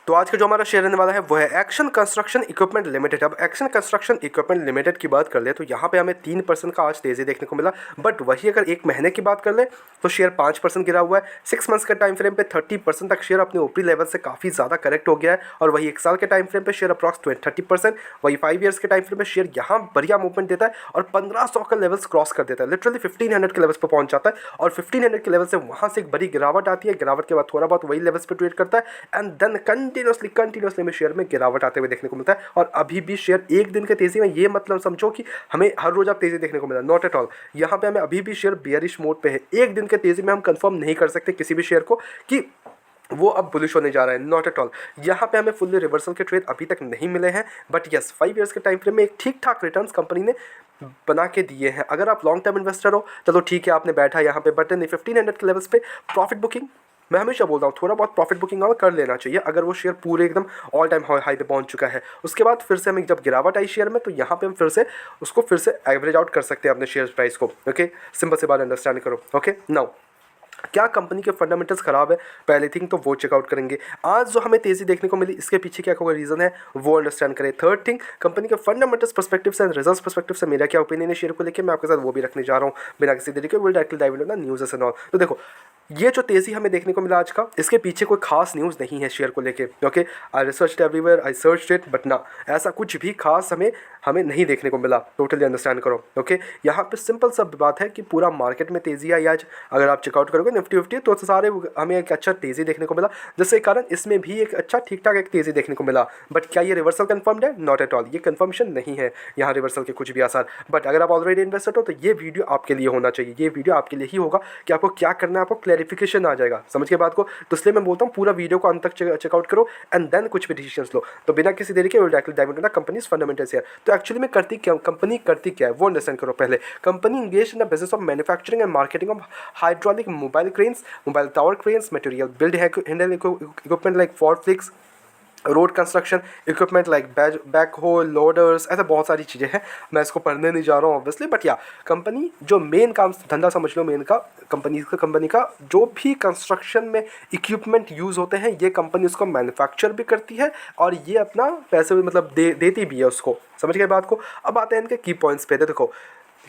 तो आज का जो हमारा शेयर रहने वाला है वो है एक्शन कंस्ट्रक्शन इक्विपमेंट लिमिटेड। अब एक्शन कंस्ट्रक्शन इक्विपमेंट लिमिटेड की बात कर ले तो यहाँ पे हमें 3% का आज तेज़ी देखने को मिला, बट वही अगर एक महीने की बात कर ले तो शेयर 5% गिरा हुआ है। 6 मंथ्स के टाइम फ्रेम पे 30% तक शेयर अपने ऊपरी लेवल से काफ़ी ज़्यादा करेक्ट हो गया है, और वही 1 साल के टाइम फ्रेम पे शेयर अप्रॉक्स 30%, वही 5 ईयर्स के टाइम फ्रेम पे शेयर यहाँ बढ़िया मूवमेंट देता है और 1500 का लेवल्स क्रॉस कर देता है, लिटरली 1500 के लेवल्स पर पहुंच जाता है, और 1500 के लेवल से वहाँ से एक बड़ी गिरावट आती है। गिरावट के बाद थोड़ा बहुत वही लेवल्स पे ट्रेड करता है एंड देन कंटिन्यूसली में शेयर में गिरावट आते हुए देखने को मिलता है। और अभी भी शेयर एक दिन के तेजी में, ये मतलब समझो कि हमें हर रोज आप तेजी देखने को मिला, नॉट एट ऑल। यहाँ पे हमें अभी भी शेयर बेयरिश मोड पे है। एक दिन के तेजी में हम कंफर्म नहीं कर सकते किसी भी शेयर को कि वो अब बुलिश होने जा रहा है, नॉट एट ऑल। यहाँ पे हमें फुल्ली रिवर्सल के ट्रेड अभी तक नहीं मिले हैं, बट यस 5 ईयर्स के टाइम फ्रेम में एक ठीक ठाक रिटर्न्स कंपनी ने बना के दिए हैं। अगर आप लॉन्ग टर्म इन्वेस्टर हो चलो ठीक है, आपने बैठा यहाँ पे, बट 1500 के लेवल्स पे प्रॉफिट बुकिंग, मैं हमेशा बोलता हूँ थोड़ा बहुत प्रॉफिट बुकिंग और कर लेना चाहिए अगर वो शेयर पूरे एकदम ऑल टाइम हाई पे पहुँच चुका है। उसके बाद फिर से हमें जब गिरावट आई शेयर में तो यहाँ पे हम फिर से उसको फिर से एवरेज आउट कर सकते हैं अपने शेयर प्राइस को। ओके, सिंपल सी बात अंडरस्टैंड करो। ओके, नाउ क्या कंपनी के फंडामेंटल्स खराब है, पहली थिंग तो वो चेकआउट करेंगे। आज जो हमें तेजी देखने को मिली इसके पीछे क्या कोई रीजन है वो अंडरस्टैंड करें। थर्ड थिंग, कंपनी के फंडामेंटल्स पर्सपेक्टिव से एंड रिजल्ट्स पर्सपेक्टिव से मेरा क्या ओपिनियन है शेयर को लेकर, मैं आपके साथ वो भी रखने जा रहा हूँ बिना किसी तरीके will directly dive into the news and all. तो देखो ये जो तेज़ी हमें देखने को मिला आज का, इसके पीछे कोई खास न्यूज़ नहीं है शेयर को लेके। Okay, I research everywhere, I search it, but ना ऐसा कुछ भी खास हमें नहीं देखने को मिला। टोटली अंडरस्टैंड करो। ओके, यहाँ पे सिंपल सा बात है कि पूरा मार्केट में तेज़ी आई आज। अगर आप चेकआउट करोगे निफ्टी फिफ्टी तो सारे हमें एक अच्छा तेज़ी देखने को मिला, जिसके कारण इसमें भी एक अच्छा ठीक ठाक एक तेज़ी देखने को मिला। बट क्या ये रिवर्सल कन्फर्म्ड है? नॉट एट ऑल, ये कन्फर्मेशन नहीं है यहाँ रिवर्सल के कुछ भी आसार। बट अगर आप ऑलरेडी इन्वेस्टर हो तो ये वीडियो आपके लिए होना चाहिए, ये वीडियो आपके लिए ही होगा कि आपको क्या करना है, आपको क्लैरिफिकेशन आ जाएगा समझ के बात को। तो इसलिए मैं बोलता हूँ पूरा वीडियो को अंत तक चेकआउट करो एंड देन कुछ भी डिसीजंस लो। तो बिना किसी देरी के directly dive into the companies fundamentals here. तो एक्चुअली में करती क्या कंपनी, करती क्या है वो अंडरस्टैंड करो पहले। Company engage in the business of manufacturing and marketing of hydraulic mobile cranes, mobile tower cranes, material build handle equipment like forklifts, road construction equipment like back hoe loaders, ऐसा बहुत सारी चीज़ें हैं। मैं इसको पढ़ने नहीं जा रहा हूँ ऑब्वियसली, बट या कंपनी जो मेन काम धंधा समझ लो मेन का कंपनी का जो भी कंस्ट्रक्शन में इक्विपमेंट यूज़ होते हैं ये कंपनी उसको मैन्युफैक्चर भी करती है और ये अपना पैसे भी मतलब देती भी है उसको। समझ गए बात को। अब आते हैं इनके की पॉइंट्स पे। देखो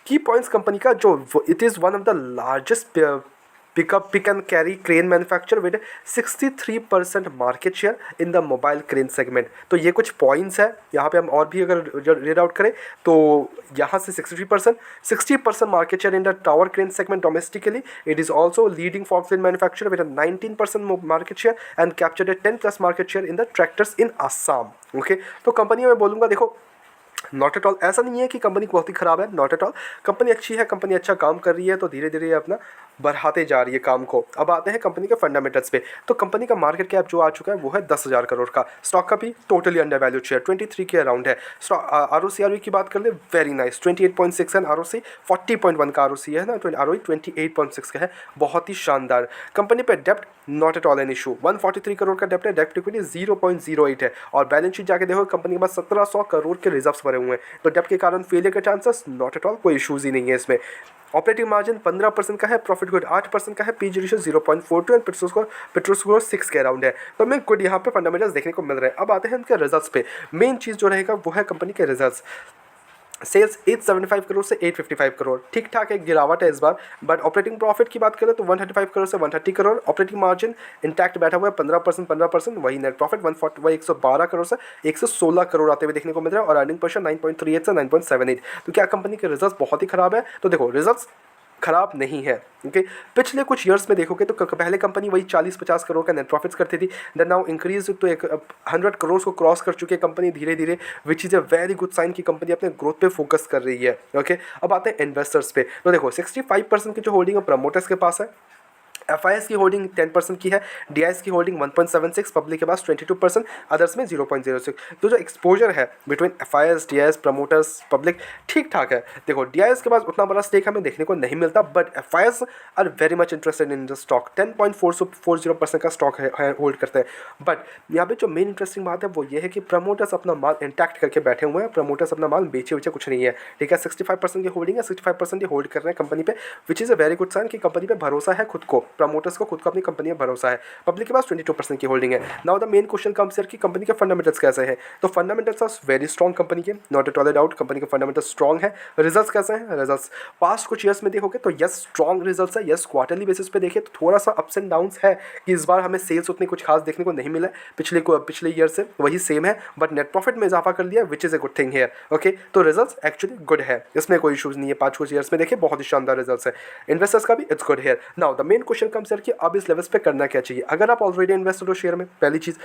की पॉइंट्स कंपनी का जो it is one of the largest pick and carry crane manufacturer with 63% market share in the mobile crane segment. तो ये कुछ पॉइंट्स है यहाँ पे। हम और भी अगर रीड आउट करें तो यहाँ से 60% market share in the tower crane segment domestically. It is also leading foxline manufacturer with 19% market share and captured 10+ market share in the tractors in Assam. Okay, तो कंपनी में बोलूँगा देखो नॉट एट ऑल ऐसा नहीं है कि कंपनी बहुत ही ख़राब है, नॉट एट ऑल। कंपनी अच्छी है, कंपनी अच्छा काम कर रही है, तो धीरे धीरे अपना बढ़ाते जा रही है काम को। अब आते हैं कंपनी के फंडामेंटल्स पे। तो कंपनी का मार्केट कैप जो आ चुका है वो है 10,000 करोड़ का। स्टॉक का भी टोटली अंडर वैल्यूड शेयर 23 के अराउंड है। ROC की बात कर ले, वेरी नाइस 28.6 एंड ROC 40.1 का ROC है ना, तो ROE 28.6 का है, बहुत ही शानदार। कंपनी पे डेप्ट not at all an issue, 143 crore का डेप्ट है, डेप्ट इक्विटी 0.08 है, और बैलेंस शीट जाके देखो कंपनी के पास 1700 करोड़ के रिजर्व्स भरे हुए हैं। तो डेप्ट के कारण फेलियर के चांसेस नॉट एट ऑल कोई इशूज़ ही नहीं है इसमें। ऑपरेटिंग मार्जिन 15% का है, प्रॉफिट गुड 8% का है, PG ratio 0.42 and petrol score 6 के अराउंड है। तो हमें गुड यहाँ पे फंडामेंटल्स देखने को मिल रहे हैं। अब आते हैं इनके रिजल्ट्स पे। मेन चीज़ जो रहेगा वो है कंपनी के रिजल्ट्स। सेल्स 875 करोड़ से 855 करोड़, ठीक ठाक एक गिरावट है इस बार। बट ऑपरेटिंग प्रॉफिट की बात करें तो 135 करोड़ से 130 करोड़, ऑपरेटिंग मार्जिन इंटैक्ट बैठा हुआ है 15%। वही नेट प्रॉफिट 112 करोड़ से 116 करोड़ आते हुए देखने को मिल रहा है, और अर्निंग पर शेयर 9.38 से 9.78। तो क्या कंपनी के रिजल्ट्स बहुत ही खराब है? तो देखो रिजल्ट्स खराब नहीं है। ओके, पिछले कुछ ईयर्स में देखोगे तो पहले कंपनी वही 40-50 करोड़ का नेट प्रॉफिट्स करती थी, देन नाउ इंक्रीज तो 100 करोड़ को क्रॉस कर चुकी है कंपनी धीरे धीरे, which is a very good sign कि कंपनी अपने ग्रोथ पे फोकस कर रही है। ओके, अब आते हैं इन्वेस्टर्स पे। तो देखो 65% की जो होल्डिंग है प्रमोटर्स के पास है, FIS की होल्डिंग 10% की है, DIS की होल्डिंग 1.76, पब्लिक के पास 22%, अदर्स में 0.06। तो जो एक्सपोजर है between FIS, DIS, promoters, public ठीक ठाक है। देखो DIS के पास उतना बड़ा स्टेक हमें देखने को नहीं मिलता, but FIS are very much interested in the stock, 10.40% का स्टॉक है होल्ड करते हैं। बट यहाँ पे जो मेन इंटरेस्टिंग बात है वो ये है कि प्रमोटर्स अपना माल इंटैक्ट करके बैठे हुए हैं, प्रमोटर्स अपना माल बेचे वेचे कुछ नहीं है। ठीक है, 65% की होल्डिंग है, 65% ये होल्ड कर रहे हैं कंपनी पे, which is a very good sign कि कंपनी पे भरोसा है खुद को। प्रमोटर्स को खुद को अपनी कंपनी में भरोसा है, पब्लिक के पास 22% की होल्डिंग है। Now the main question comes here कि कंपनी के फंडामेंटल्स कैसे हैं। तो fundamentals are very strong company के, not at all doubt company के फंडामेंटल्स स्ट्रॉन्ग है। रिजल्ट्स कैसे हैं, रिजल्ट्स पास्ट कुछ ईयर्स में देखोगे तो यस स्ट्रॉन्ग रिजल्ट्स है। यस क्वार्टरली बेसिस पे देखें तो थोड़ा सा अप्स एंड डाउन्स है कि इस बार हमें सेल्स उतनी कुछ खास देखने को नहीं मिला, पिछले ईयर से वही सेम है, बट नेट प्रॉफिट में इजाफा कर लिया which is a good thing है। ओके, तो रिजल्ट्स एक्चुअली गुड है, इसमें कोई इशूज़ नहीं है। पाँच कुछ ईयर्स में देखें बहुत ही शानदार रिजल्ट्स है, इन्वेस्टर्स का भी इट्स गुड है। Now the main question comes here कि अब इस लेवल्स पे करना क्या चाहिए। अगर आप ऑलरेडी इन्वेस्टेड हो शेयर में, पहली चीज़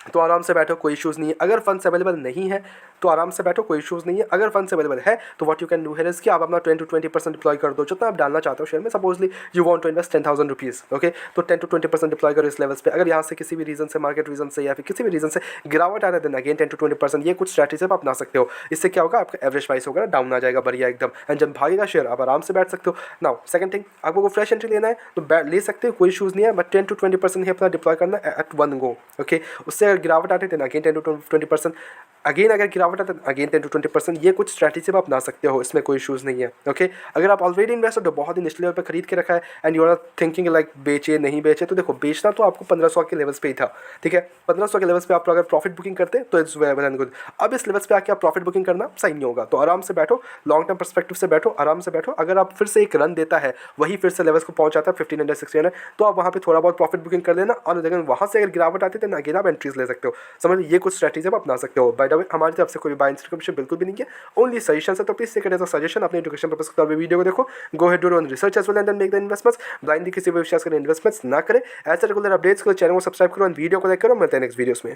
तो आराम से बैठो, कोई इशूज़ नहीं है। अगर फंड्स अवेलेबल नहीं है तो आराम से बैठो, कोई इशूज़ नहीं है। अगर फंड्स अवेलेबल है तो what you can do here is कि आप अपना 10 to 20% डिप्लॉय कर दो, जितना आप डालना चाहते हो शेयर में। Supposedly you want to invest 10,000 rupees, okay, तो 10 to 20% डिप्लॉय करो इस लेवल्स पे। अगर यहाँ से किसी भी रीज़न से, मार्केट रीजन से या फिर किसी भी रीज़न से गिरावट आ रहा है देन अगेन 10 to 20% ये कुछ स्ट्रैटेजी आप अपना सकते हो। इससे क्या होगा, आपका एवरेज प्राइस होगा डाउन आ जाएगा बढ़िया एकदम, एंड जब भागेगा शेयर आप आराम से बैठ सकते हो। नाउ सेकंड थिंग, आपको फ्रेश एंट्री लेना है तो ले सकते हो, कोई इशूज़ नहीं है, बट 10 to 20% ही अपना डिप्लॉय करना एट वन गो। ओके, उससे अगर गिरावट आते हैं अगेन 10 to 20%, अगेन अगर गिरावट आता है अगेन 10 to 20%, ये कुछ स्ट्रैटेजी आप अपना सकते हो, इसमें कोई इशूज़ नहीं है। ओके, अगर आप ऑलरेडी इन्वेस्टर हो, बहुत ही निचले लेवल पे खरीद के रखा है and you are thinking like बेचे नहीं बेचे, तो देखो बेचना तो आपको 1500 के लेवल्स पे ही था, ठीक है। 1500 के लेवल्स पे आप अगर प्रॉफिट बुकिंग करते तो इट्स वेल एंड गुड। अब इस लेवल्स पे आके आप प्रॉफिट बुकिंग करना सही नहीं होगा, तो आराम से बैठो, लॉन्ग टर्म पर्सपेक्टिव से बैठो, आराम से बैठो। अगर आप फिर से एक रन देता है, वही फिर से लेवल्स को पहुंच जाता है 1500 1600, तो आप वहाँ पे थोड़ा बहुत प्रॉफिट बुकिंग कर लेना, और लेकिन वहाँ से अगर गिरावट आती है तो अगेन आप एंट्रीज ले सकते हो। समझ, ये कुछ स्ट्रैटेजी आप अपना सकते हो। बाय द वे हमारी तरफ से कोई बाय एंड सेल बिल्कुल भी नहीं है, ओनली सजेशन है, तो please take it as a suggestion. अपने एजुकेशन पर्पस के तौर पे वीडियो को देखो, go ahead do your research as well and then make the investments. Blindly किसी भी विश्वास करें इन्वेस्टमेंट्स ना करें। ऐसे रेगुलर अपडेट्स के लिए चैनल को सब्सक्राइब करो एंड वीडियो को लाइक करो। मिलते हैं नेक्स्ट वीडियोस में।